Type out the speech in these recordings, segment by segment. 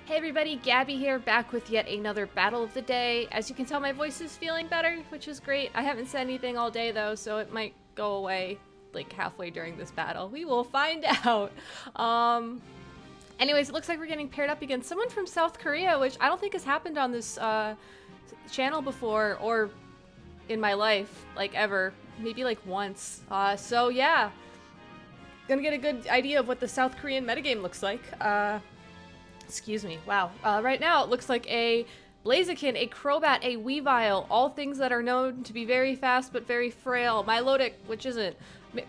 Hey everybody, Gabby here, back with yet another battle of the day. As you can tell, my voice is feeling better, which is great. I haven't said anything all day though, so it might go away like halfway during this battle. We will find out. Anyways, it looks like we're getting paired up against someone from South Korea, which I don't think has happened on this channel before, or in my life, like ever. Maybe like once. So yeah, gonna get a good idea of what the South Korean metagame looks like. Excuse me. Wow. Right now, it looks like a Blaziken, a Crobat, a Weavile, all things that are known to be very fast but very frail. Milotic, which isn't.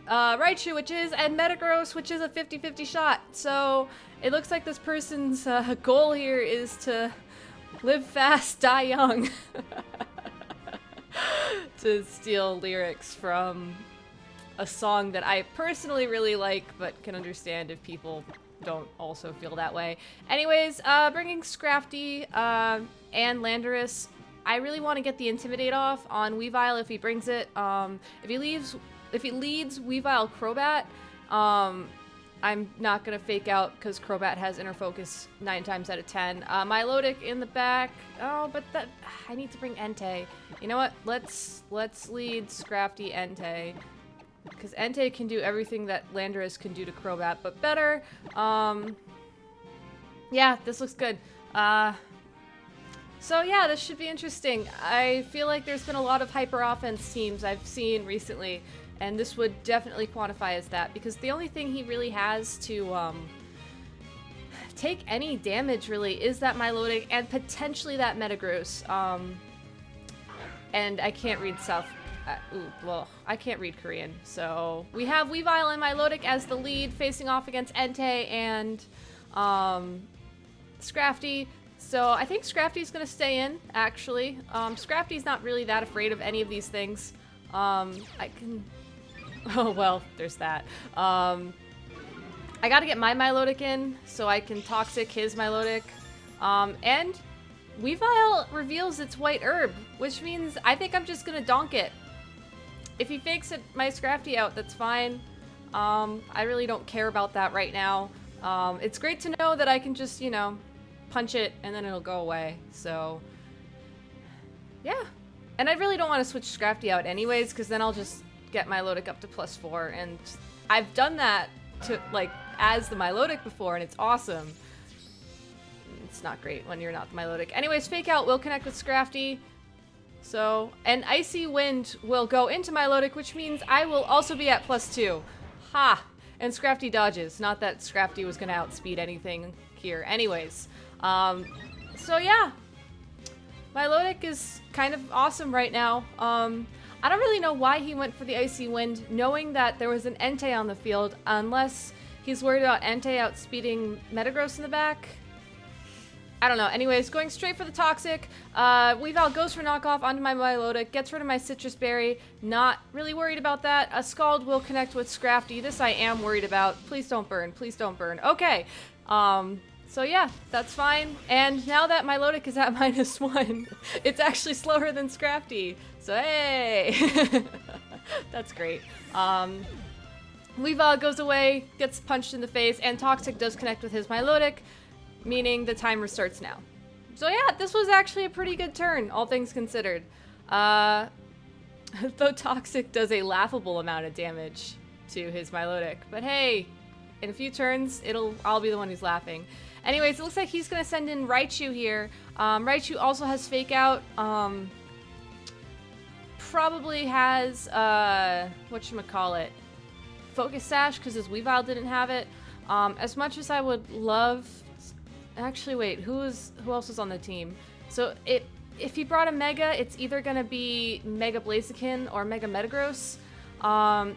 Raichu, which is, and Metagross, which is a 50-50 shot. So it looks like this person's goal here is to live fast, die young. To steal lyrics from a song that I personally really like, but can understand if people don't also feel that way. Anyways, bringing Scrafty and Landorus. I really want to get the Intimidate off on Weavile if he brings it. If he leads Weavile Crobat, I'm not gonna fake out because Crobat has Inner Focus 9 times out of 10. Milotic in the back. Oh, but that I need to bring Entei. You know what? Let's lead Scrafty Entei. Because Entei can do everything that Landorus can do to Crobat, but better. Yeah, this looks good. So yeah, this should be interesting. I feel like there's been a lot of hyper offense teams I've seen recently, and this would definitely quantify as that, because the only thing he really has to take any damage really is that Milotic and potentially that Metagross. And I can't read South. Well, I can't read Korean. So we have Weavile and Milotic as the lead, facing off against Entei and Scrafty. So I think Scrafty's gonna stay in, actually. Scrafty's not really that afraid of any of these things. I can... Oh, well, there's that. I gotta get my Milotic in so I can Toxic his Milotic. And Weavile reveals its white herb, which means I think I'm just gonna donk it. If he fakes it, my Scrafty out, that's fine. I really don't care about that right now. It's great to know that I can just, you know, punch it and then it'll go away. So, yeah. And I really don't want to switch Scrafty out anyways, because then I'll just get Milotic up to +4. And I've done that to, like, as the Milotic before, and it's awesome. It's not great when you're not the Milotic. Anyways, Fake Out will connect with Scrafty. So, an Icy Wind will go into Milotic, which means I will also be at +2. Ha! And Scrafty dodges. Not that Scrafty was going to outspeed anything here. Anyways. So yeah. Milotic is kind of awesome right now. I don't really know why he went for the Icy Wind, knowing that there was an Entei on the field, unless he's worried about Entei outspeeding Metagross in the back. I don't know. Anyways, going straight for the Toxic. Weavile goes for knockoff onto my Milotic, gets rid of my Citrus Berry. Not really worried about that. A Scald will connect with Scrafty. This I am worried about. Please don't burn. Please don't burn. Okay. So yeah, that's fine. And now that Milotic is at -1, it's actually slower than Scrafty. So hey! That's great. Weavile goes away, gets punched in the face, and Toxic does connect with his Milotic, meaning the timer starts now. So yeah, this was actually a pretty good turn, all things considered. Though Toxic does a laughable amount of damage to his Milotic. But hey, in a few turns, I'll be the one who's laughing. Anyways, it looks like he's gonna send in Raichu here. Raichu also has Fake Out. Probably has, whatchamacallit, Focus Sash, because his Weavile didn't have it. As much as I would love... Actually, wait, who else is on the team? So if he brought a Mega, it's either gonna be Mega Blaziken or Mega Metagross.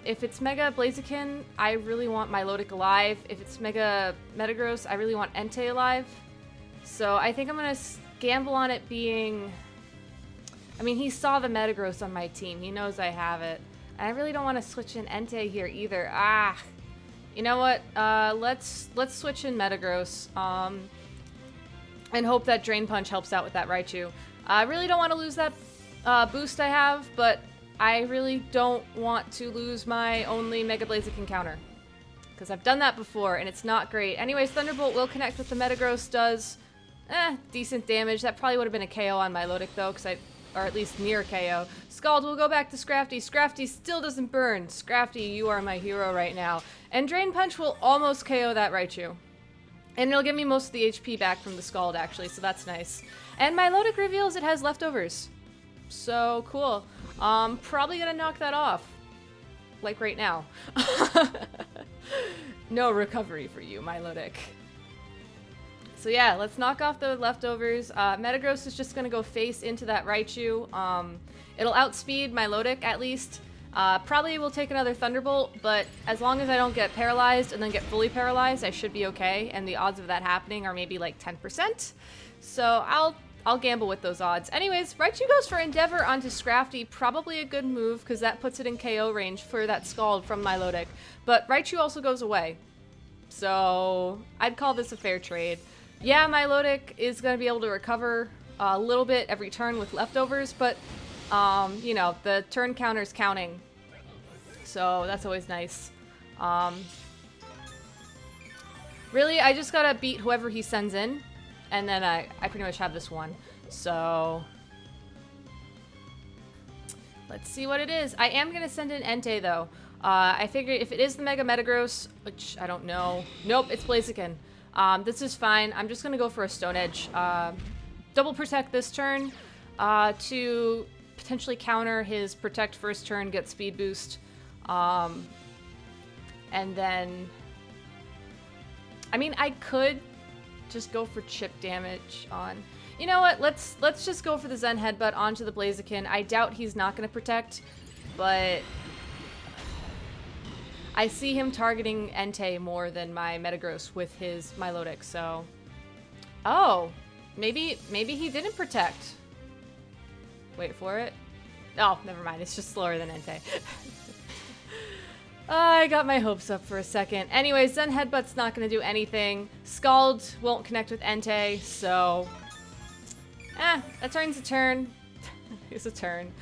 If it's Mega Blaziken, I really want Milotic alive. If it's Mega Metagross, I really want Entei alive. So I think I'm gonna gamble on it being... I mean, he saw the Metagross on my team. He knows I have it. And I really don't want to switch in Entei here either. You know what? Let's switch in Metagross. And hope that Drain Punch helps out with that Raichu. I really don't want to lose that boost I have, but I really don't want to lose my only Mega Blaziken counter. because I've done that before and it's not great. Anyways, Thunderbolt will connect with the Metagross, does Decent damage. That probably would have been a KO on Milotic though, or at least near KO. Scald will go back to Scrafty. Scrafty still doesn't burn. Scrafty, you are my hero right now. And Drain Punch will almost KO that Raichu. And it'll give me most of the HP back from the Scald, actually, so that's nice. And Milotic reveals it has leftovers. So, cool. Probably gonna knock that off. Like right now. No recovery for you, Milotic. So yeah, let's knock off the leftovers. Metagross is just gonna go face into that Raichu. It'll outspeed Milotic at least. Probably will take another Thunderbolt, but as long as I don't get paralyzed and then get fully paralyzed, I should be okay. And the odds of that happening are maybe like 10%. So I'll gamble with those odds. Anyways, Raichu goes for Endeavor onto Scrafty. Probably a good move because that puts it in KO range for that Scald from Milotic. But Raichu also goes away. So I'd call this a fair trade. Yeah, Milotic is going to be able to recover a little bit every turn with leftovers, but, you know, the turn counter's counting. So that's always nice. Really, I just got to beat whoever he sends in, and then I pretty much have this one. So let's see what it is. I am going to send in Entei, though. I figure if it is the Mega Metagross, which I don't know. Nope, it's Blaziken. This is fine. I'm just going to go for a Stone Edge. Double Protect this turn to potentially counter his Protect first turn, get Speed Boost. And then... I mean, I could just go for chip damage on... You know what? Let's just go for the Zen Headbutt onto the Blaziken. I doubt he's not going to Protect, but... I see him targeting Entei more than my Metagross with his Milotic, so... Oh! Maybe he didn't Protect. Wait for it. Oh, never mind. It's just slower than Entei. I got my hopes up for a second. Anyways, Zen Headbutt's not going to do anything. Scald won't connect with Entei, so... that turn's a turn. It's a turn.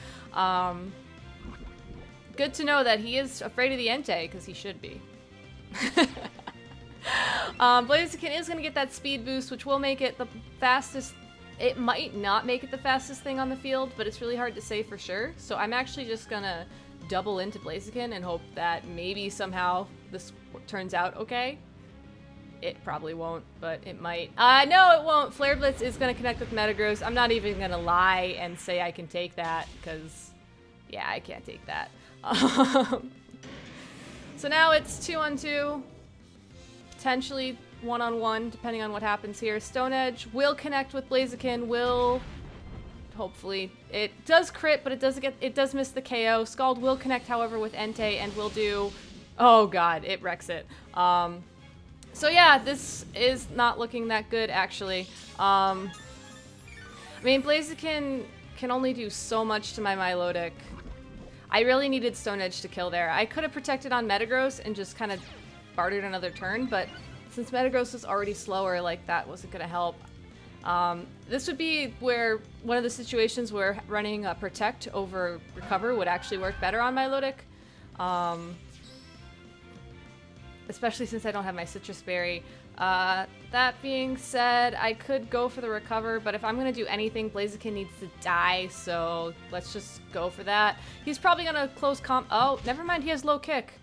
Good to know that he is afraid of the Entei, because he should be. Blaziken is going to get that speed boost, which will make it the fastest... It might not make it the fastest thing on the field, but it's really hard to say for sure. So I'm actually just going to double into Blaziken and hope that maybe somehow this turns out okay. It probably won't, but it might. No, it won't. Flare Blitz is going to connect with Metagross. I'm not even going to lie and say I can take that, because, yeah, I can't take that. So now it's 2-on-2, potentially 1-on-1, depending on what happens here. Stone Edge will connect with Blaziken, will hopefully. It does crit, but it does miss the KO. Scald will connect, however, with Entei and will do... Oh god, it wrecks it. So yeah, this is not looking that good, actually. I mean, Blaziken can only do so much to my Milotic. I really needed Stone Edge to kill there. I could have protected on Metagross and just kind of bartered another turn, but since Metagross is already slower, like, that wasn't going to help. This would be where one of the situations where running Protect over Recover would actually work better on Milotic. Especially since I don't have my Citrus Berry. That being said, I could go for the Recover, but if I'm going to do anything, Blaziken needs to die, so let's just go for that. He's probably going to close comp... Oh, never mind, he has low kick.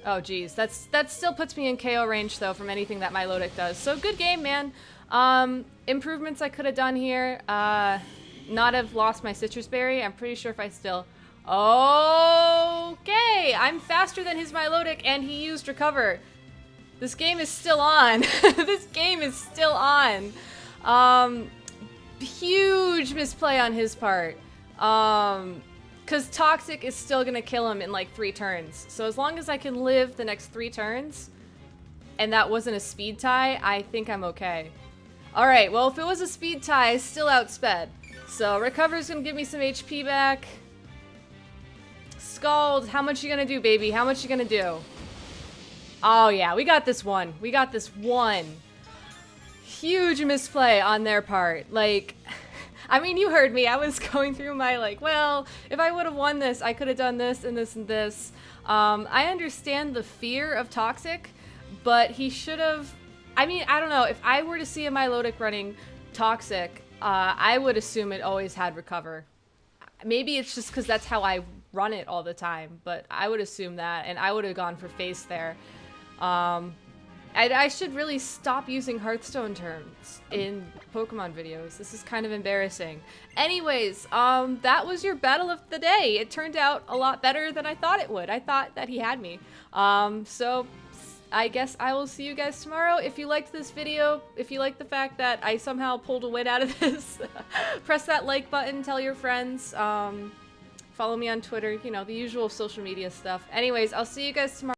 Oh, geez. That still puts me in KO range, though, from anything that Milotic does. So, good game, man. Improvements I could have done here. Not have lost my Citrus Berry. I'm pretty sure if I still... Okay! I'm faster than his Milotic, and he used Recover. This game is still on. This game is still on. Huge misplay on his part. Because Toxic is still going to kill him in like 3 turns. So as long as I can live the next 3 turns, and that wasn't a speed tie, I think I'm okay. Alright, well if it was a speed tie, I still outsped. So Recover's going to give me some HP back. Scald, how much you going to do, baby? How much you going to do? Oh yeah, we got this one. We got this one. Huge misplay on their part. Like, I mean, you heard me. I was going through my, like, well, if I would have won this, I could have done this and this and this. I understand the fear of Toxic, but he should have... I mean, I don't know. If I were to see a Milotic running Toxic, I would assume it always had recover. Maybe it's just because that's how I run it all the time, but I would assume that, and I would have gone for face there. I should really stop using Hearthstone terms in Pokemon videos. This is kind of embarrassing. Anyways, that was your battle of the day. It turned out a lot better than I thought it would. I thought that he had me. So I guess I will see you guys tomorrow. If you liked this video, if you like the fact that I somehow pulled a win out of this, press that like button, tell your friends, follow me on Twitter, you know, the usual social media stuff. Anyways, I'll see you guys tomorrow.